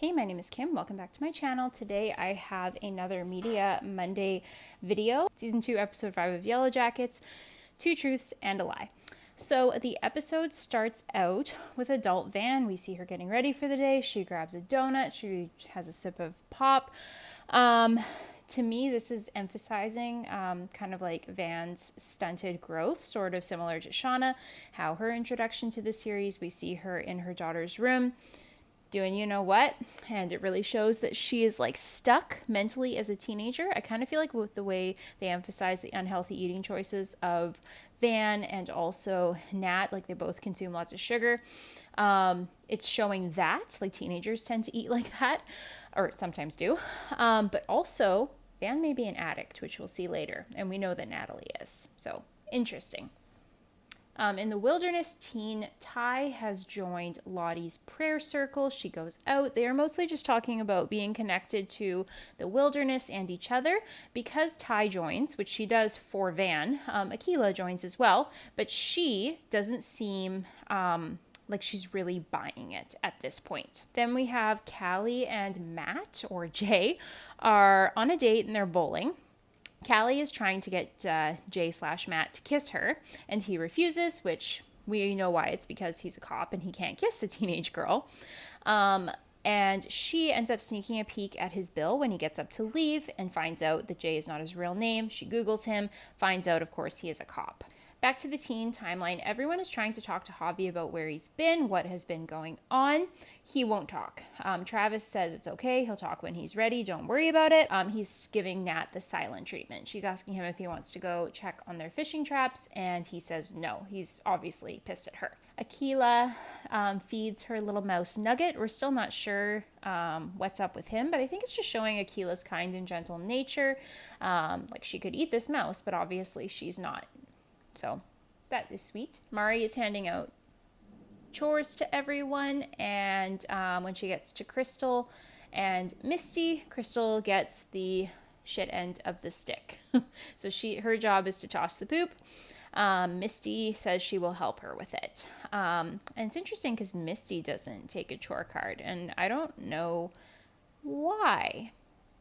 Hey, my name is Kim. Welcome back to my channel. Today I have another Media Monday video. Season 2, Episode 5 of Yellowjackets, Two Truths and a Lie. So the episode starts out with adult Van. We see her getting ready for the day. She grabs a donut. She has a sip of pop. To me, this is emphasizing kind of like Van's stunted growth, sort of similar to Shauna, how her introduction to the series, we see her in her daughter's room doing you know what, and it really shows that she is like stuck mentally as a teenager. I kind of feel like with the way they emphasize the unhealthy eating choices of Van and also Nat, like they both consume lots of sugar, it's showing that like teenagers tend to eat like that, or sometimes do, but also Van may be an addict, which we'll see later, and we know that Natalie is, so interesting. In the wilderness, teen Ty has joined Lottie's prayer circle. She goes out. They are mostly just talking about being connected to the wilderness and each other. Because Ty joins, which she does for Van, Akilah joins as well, but she doesn't seem like she's really buying it at this point. Then we have Callie and Matt, or Jay, are on a date and they're bowling. Callie is trying to get Jay/Matt to kiss her, and he refuses, which we know why. It's because he's a cop and he can't kiss a teenage girl. And she ends up sneaking a peek at his bill when he gets up to leave and finds out that Jay is not his real name. She Googles him, finds out, of course, he is a cop. Back to the teen timeline, everyone is trying to talk to Javi about where he's been, what has been going on. He won't talk. Travis says it's okay, he'll talk when he's ready, don't worry about it. He's giving Nat the silent treatment. She's asking him if he wants to go check on their fishing traps, and he says no. He's obviously pissed at her. Akilah feeds her little mouse Nugget. We're still not sure what's up with him, but I think it's just showing Akilah's kind and gentle nature. Like she could eat this mouse, but obviously she's not. So that is sweet. Mari is handing out chores to everyone, and when she gets to Crystal and Misty, Crystal gets the shit end of the stick. So her job is to toss the poop. Misty says she will help her with it. And it's interesting because Misty doesn't take a chore card, and I don't know why.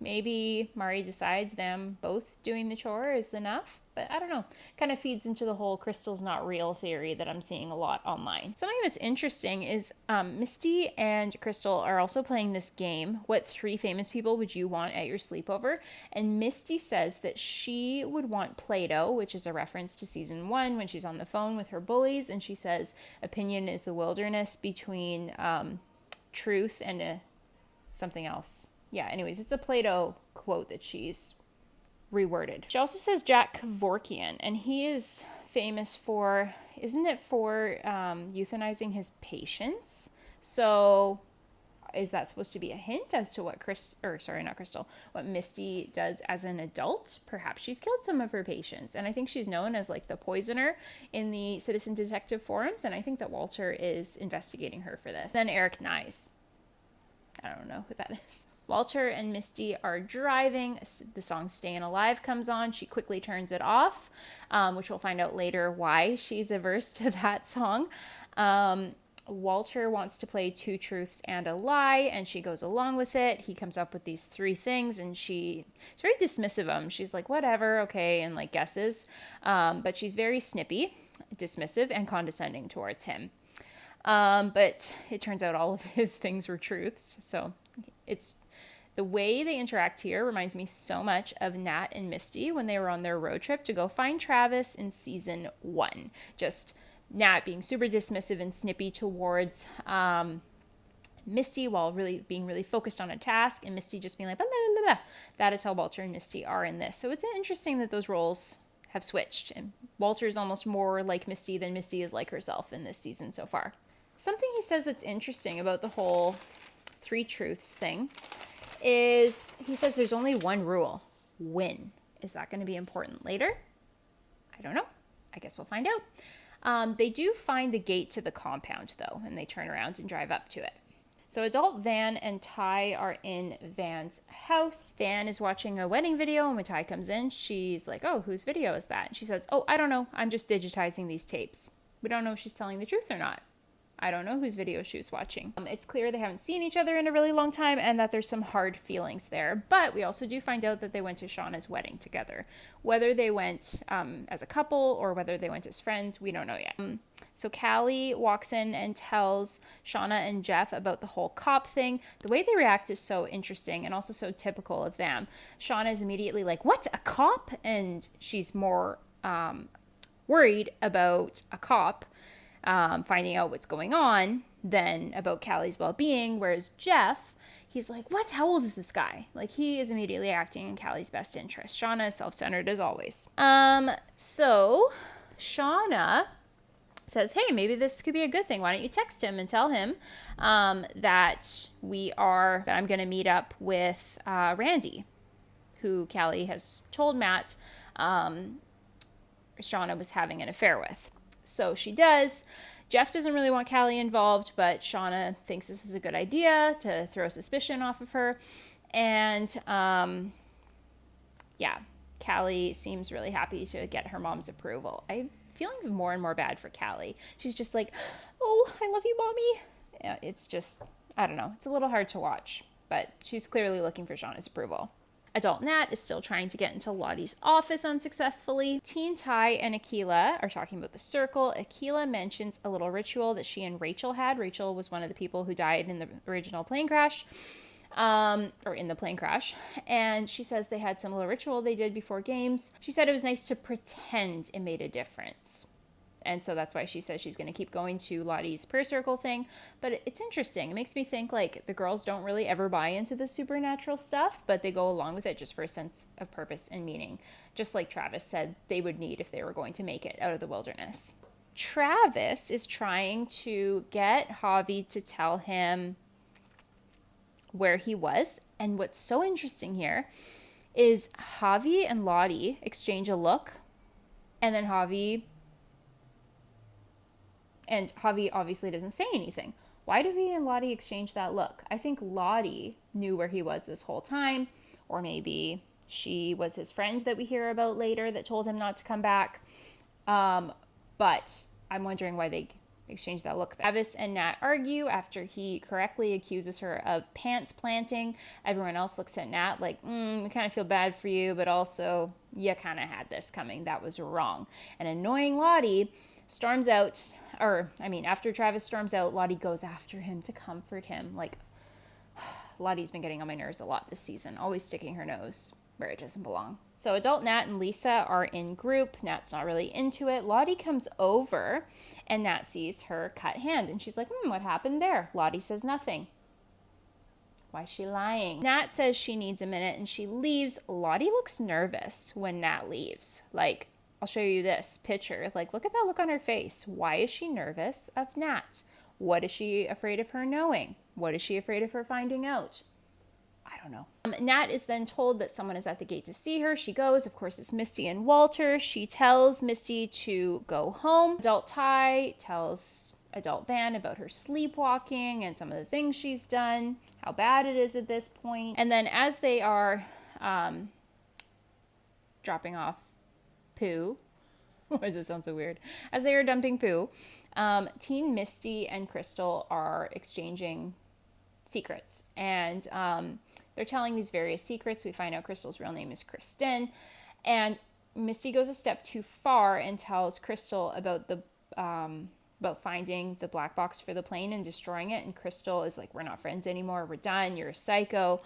Maybe Mari decides them both doing the chore is enough, but I don't know. Kind of feeds into the whole Crystal's not real theory that I'm seeing a lot online. Something that's interesting is Misty and Crystal are also playing this game. What 3 famous people would you want at your sleepover? And Misty says that she would want Play-Doh, which is a reference to season 1 when she's on the phone with her bullies. And she says opinion is the wilderness between truth and something else. Yeah, anyways, it's a Play-Doh quote that she's reworded. She also says Jack Kevorkian, and he is famous for, isn't it for euthanizing his patients? So is that supposed to be a hint as to what what Misty does as an adult? Perhaps she's killed some of her patients, and I think she's known as like the poisoner in the Citizen Detective forums, and I think that Walter is investigating her for this. Then Eric Nyes. I don't know who that is. Walter and Misty are driving. The song Stayin' Alive comes on. She quickly turns it off, which we'll find out later why she's averse to that song. Walter wants to play Two Truths and a Lie, and she goes along with it. He comes up with these 3 things, and she's very dismissive of them. She's like, whatever, okay, and like guesses. But she's very snippy, dismissive, and condescending towards him. But it turns out all of his things were truths, so it's the way they interact here reminds me so much of Nat and Misty when they were on their road trip to go find Travis in season 1. Just Nat being super dismissive and snippy towards Misty while being really focused on a task, and Misty just being like, blah, blah, blah, blah. That is how Walter and Misty are in this. So it's interesting that those roles have switched, and Walter is almost more like Misty than Misty is like herself in this season so far. Something he says that's interesting about the whole 3 truths thing is he says there's only one rule: win. Is that going to be important later? I don't know. I guess we'll find out. They do find the gate to the compound, though, and they turn around and drive up to it. So adult Van and Ty are in Van's house. Van is watching a wedding video, and when Ty comes in, she's like, oh, whose video is that? And she says, oh, I don't know. I'm just digitizing these tapes. We don't know if she's telling the truth or not. I don't know whose video she was watching. It's clear they haven't seen each other in a really long time and that there's some hard feelings there. But we also do find out that they went to Shauna's wedding together. Whether they went as a couple or whether they went as friends, we don't know yet. So Callie walks in and tells Shauna and Jeff about the whole cop thing. The way they react is so interesting and also so typical of them. Shauna is immediately like, what, a cop? And she's more worried about a cop finding out what's going on than about Callie's well-being, whereas Jeff, he's like, what? How old is this guy? Like, he is immediately acting in Callie's best interest. Shauna is self-centered as always. So Shauna says, hey, maybe this could be a good thing. Why don't you text him and tell him that I'm going to meet up with Randy, who Callie has told Matt Shauna was having an affair with. So she does. Jeff doesn't really want Callie involved, but Shauna thinks this is a good idea to throw suspicion off of her. And Callie seems really happy to get her mom's approval. I'm feeling more and more bad for Callie. She's just like, oh, I love you, mommy. It's just, I don't know. It's a little hard to watch, but she's clearly looking for Shauna's approval. Adult Nat is still trying to get into Lottie's office unsuccessfully. Teen Ty and Akilah are talking about the circle. Akilah mentions a little ritual that she and Rachel had. Rachel was one of the people who died in the original plane crash, or in the plane crash. And she says they had some little ritual they did before games. She said it was nice to pretend it made a difference. And so that's why she says she's going to keep going to Lottie's prayer circle thing. But it's interesting. It makes me think like the girls don't really ever buy into the supernatural stuff, but they go along with it just for a sense of purpose and meaning. Just like Travis said they would need if they were going to make it out of the wilderness. Travis is trying to get Javi to tell him where he was. And what's so interesting here is Javi and Lottie exchange a look, and then Javi obviously doesn't say anything. Why do he and Lottie exchange that look? I think Lottie knew where he was this whole time, or maybe she was his friend that we hear about later that told him not to come back. But I'm wondering why they exchanged that look. Travis and Nat argue after he correctly accuses her of pants planting. Everyone else looks at Nat like, we kind of feel bad for you, but also you kind of had this coming. That was wrong. And annoying Lottie storms out, after Travis storms out, Lottie goes after him to comfort him. Like, Lottie's been getting on my nerves a lot this season, always sticking her nose where it doesn't belong. So adult Nat and Lisa are in group. Nat's not really into it. Lottie comes over and Nat sees her cut hand and she's like, what happened there? Lottie says nothing. Why is she lying? Nat says she needs a minute and she leaves. Lottie looks nervous when Nat leaves. Like, I'll show you this picture. Like, look at that look on her face. Why is she nervous of Nat? What is she afraid of her knowing? What is she afraid of her finding out? I don't know. Nat is then told that someone is at the gate to see her. She goes. Of course, it's Misty and Walter. She tells Misty to go home. Adult Ty tells Adult Van about her sleepwalking and some of the things she's done, how bad it is at this point. And then as they are dropping off poo, why does it sound so weird? As they are dumping poo, Teen Misty and Crystal are exchanging secrets. And they're telling these various secrets. We find out Crystal's real name is Kristen. And Misty goes a step too far and tells Crystal about about finding the black box for the plane and destroying it. And Crystal is like, we're not friends anymore. We're done. You're a psycho.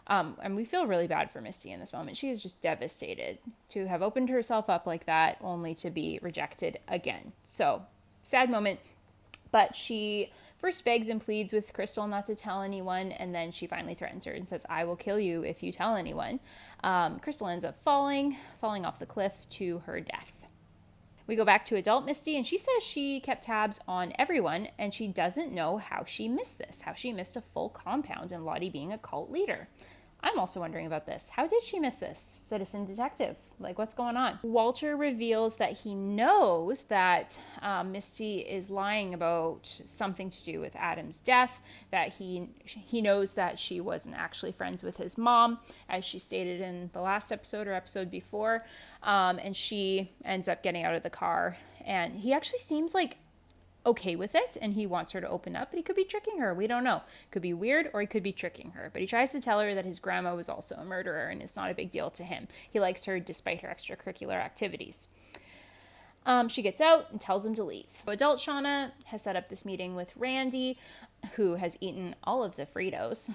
And we feel really bad for Misty in this moment. She is just devastated to have opened herself up like that, only to be rejected again. So, sad moment. But she first begs and pleads with Crystal not to tell anyone, and then she finally threatens her and says, I will kill you if you tell anyone. Crystal ends up falling off the cliff to her death. We go back to adult Misty, and she says she kept tabs on everyone, and she doesn't know how she missed this, how she missed a full compound and Lottie being a cult leader. I'm also wondering about this. How did she miss this? Citizen detective, like, what's going on? Walter reveals that he knows that Misty is lying about something to do with Adam's death, that he knows that she wasn't actually friends with his mom, as she stated in the last episode or episode before, and she ends up getting out of the car, and he actually seems like okay with it and he wants her to open up, but he could be tricking her. We don't know. It could be weird or he could be tricking her. But he tries to tell her that his grandma was also a murderer and it's not a big deal to him. He likes her despite her extracurricular activities. She gets out and tells him to leave. Adult Shauna has set up this meeting with Randy, who has eaten all of the Fritos.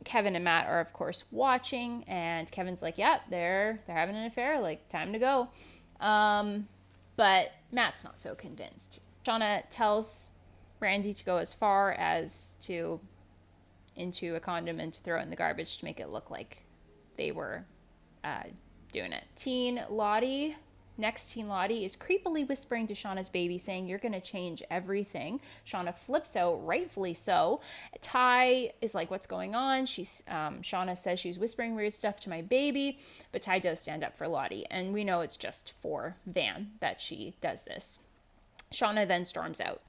Kevin and Matt are, of course, watching, and Kevin's like, yeah, they're having an affair, like, time to go. But Matt's not so convinced. Shauna tells Randy to go as far as to into a condom and to throw it in the garbage to make it look like they were doing it. Teen Lottie is creepily whispering to Shauna's baby, saying, you're going to change everything. Shauna flips out, rightfully so. Ty is like, what's going on? Shauna says she's whispering weird stuff to my baby, but Ty does stand up for Lottie, and we know it's just for Van that she does this. Shauna then storms out.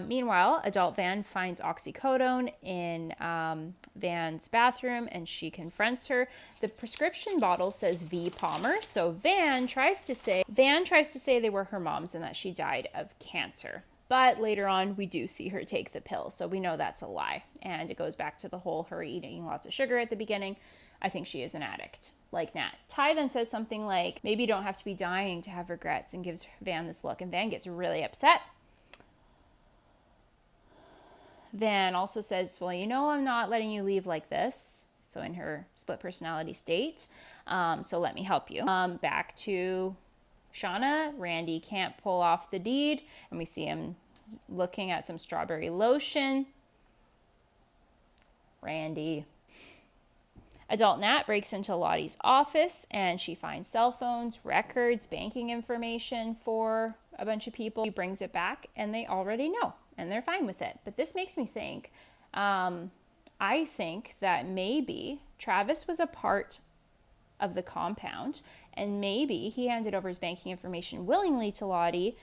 Meanwhile, adult Van finds oxycodone in Van's bathroom, and she confronts her. The prescription bottle says V. Palmer, so Van tries to say they were her mom's and that she died of cancer. But later on, we do see her take the pill, so we know that's a lie. And it goes back to the whole her eating lots of sugar at the beginning. I think she is an addict, like Nat. Ty then says something like, maybe you don't have to be dying to have regrets, and gives Van this look, and Van gets really upset. Van also says, well, you know I'm not letting you leave like this. So in her split personality state. So let me help you. Back to Shauna. Randy can't pull off the deed, and we see him looking at some strawberry lotion. Randy. Adult Nat breaks into Lottie's office, and she finds cell phones, records, banking information for a bunch of people. She brings it back, and they already know, and they're fine with it. But this makes me think, I think that maybe Travis was a part of the compound, and maybe he handed over his banking information willingly to Lottie.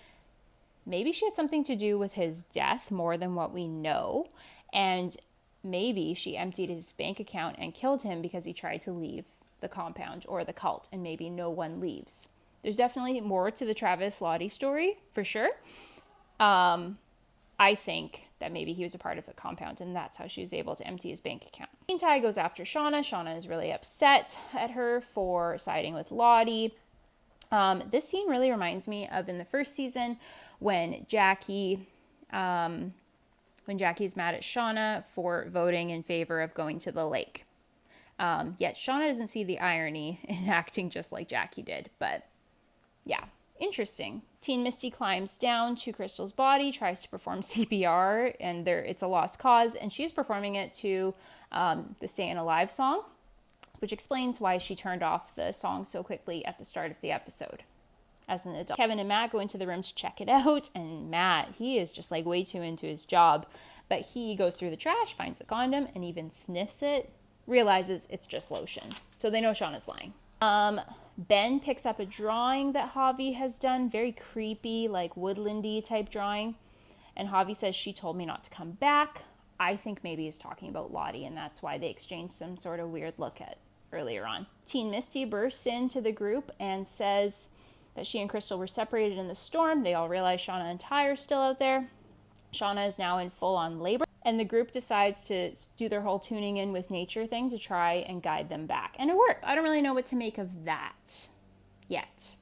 Maybe she had something to do with his death more than what we know, and maybe she emptied his bank account and killed him because he tried to leave the compound or the cult, and maybe no one leaves. There's definitely more to the Travis Lottie story, for sure. I think that maybe he was a part of the compound, and that's how she was able to empty his bank account. Ty goes after Shauna. Shauna is really upset at her for siding with Lottie. This scene really reminds me of in the first season when Jackie's mad at Shauna for voting in favor of going to the lake. Yet Shauna doesn't see the irony in acting just like Jackie did, but yeah, interesting. Teen Misty climbs down to Crystal's body, tries to perform CPR, and it's a lost cause, and she's performing it to the Staying Alive song, which explains why she turned off the song so quickly at the start of the episode. As an adult, Kevin and Matt go into the room to check it out, and Matt, he is just like way too into his job, but he goes through the trash, finds the condom, and even sniffs it, realizes it's just lotion. So they know Shauna's lying. Ben picks up a drawing that Javi has done, very creepy, like woodlandy type drawing, and Javi says, she told me not to come back. I think maybe he's talking about Lottie, and that's why they exchanged some sort of weird look at earlier on. Teen Misty bursts into the group and says that she and Crystal were separated in the storm. They all realize Shauna and Ty are still out there. Shauna is now in full-on labor, and the group decides to do their whole tuning in with nature thing to try and guide them back. And it worked. I don't really know what to make of that yet.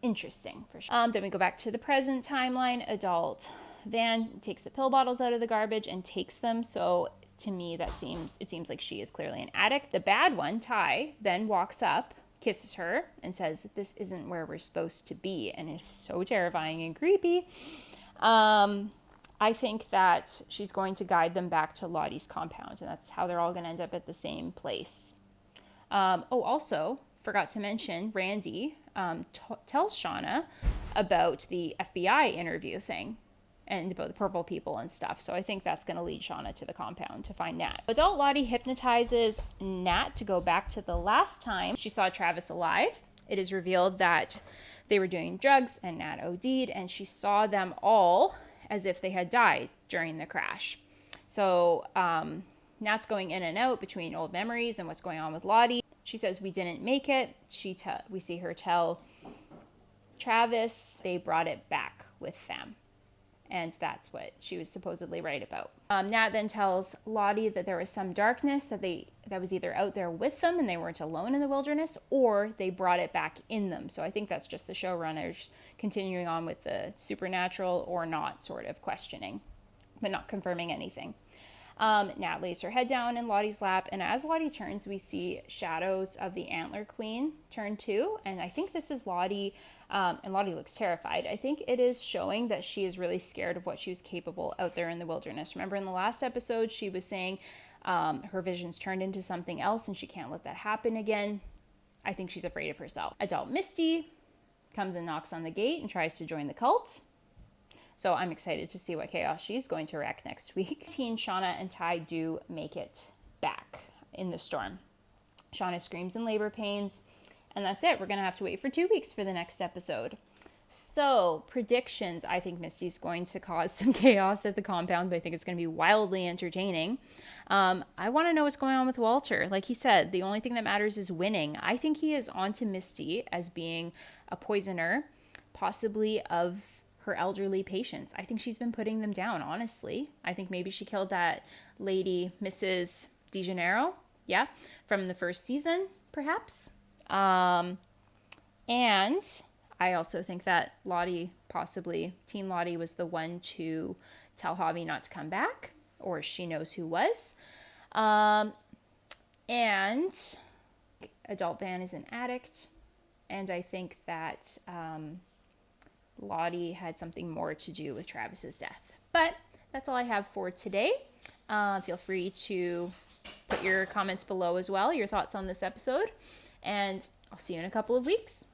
Interesting, for sure. Then we go back to the present timeline. Adult Van takes the pill bottles out of the garbage and takes them, so to me it seems like she is clearly an addict. The bad one, Ty, then walks up, kisses her, and says, this isn't where we're supposed to be, and it's so terrifying and creepy. I think that she's going to guide them back to Lottie's compound, and that's how they're all going to end up at the same place. Also, forgot to mention, Randy tells Shauna about the FBI interview thing and about the purple people and stuff. So I think that's going to lead Shauna to the compound to find Nat. Adult Lottie hypnotizes Nat to go back to the last time she saw Travis alive. It is revealed that they were doing drugs and Nat OD'd, and she saw them all as if they had died during the crash. So Nat's going in and out between old memories and what's going on with Lottie. She says, we didn't make it. We see her tell Travis they brought it back with them. And that's what she was supposedly right about. Nat then tells Lottie that there was some darkness that was either out there with them and they weren't alone in the wilderness, or they brought it back in them. So I think that's just the showrunners continuing on with the supernatural or not sort of questioning, but not confirming anything. Nat lays her head down in Lottie's lap, and as Lottie turns, we see shadows of the Antler Queen turn too, and I think this is Lottie, and Lottie looks terrified. I think it is showing that she is really scared of what she was capable out there in the wilderness. Remember in the last episode, she was saying her visions turned into something else, and she can't let that happen again. I think she's afraid of herself. Adult Misty comes and knocks on the gate and tries to join the cult. So I'm excited to see what chaos she's going to wreck next week. Teen, Shauna, and Ty do make it back in the storm. Shauna screams in labor pains, and that's it. We're going to have to wait for 2 weeks for the next episode. So, predictions. I think Misty's going to cause some chaos at the compound, but I think it's going to be wildly entertaining. I want to know what's going on with Walter. Like he said, the only thing that matters is winning. I think he is onto Misty as being a poisoner, possibly of her elderly patients. I think she's been putting them down, honestly. I think maybe she killed that lady, Mrs. DeGeneres, from the first season, perhaps. And I also think that Lottie, possibly Teen Lottie, was the one to tell Javi not to come back, or she knows who was. And Adult Van is an addict, and I think that Lottie had something more to do with Travis's death. But that's all I have for today. Feel free to put your comments below as well, your thoughts on this episode, and I'll see you in a couple of weeks.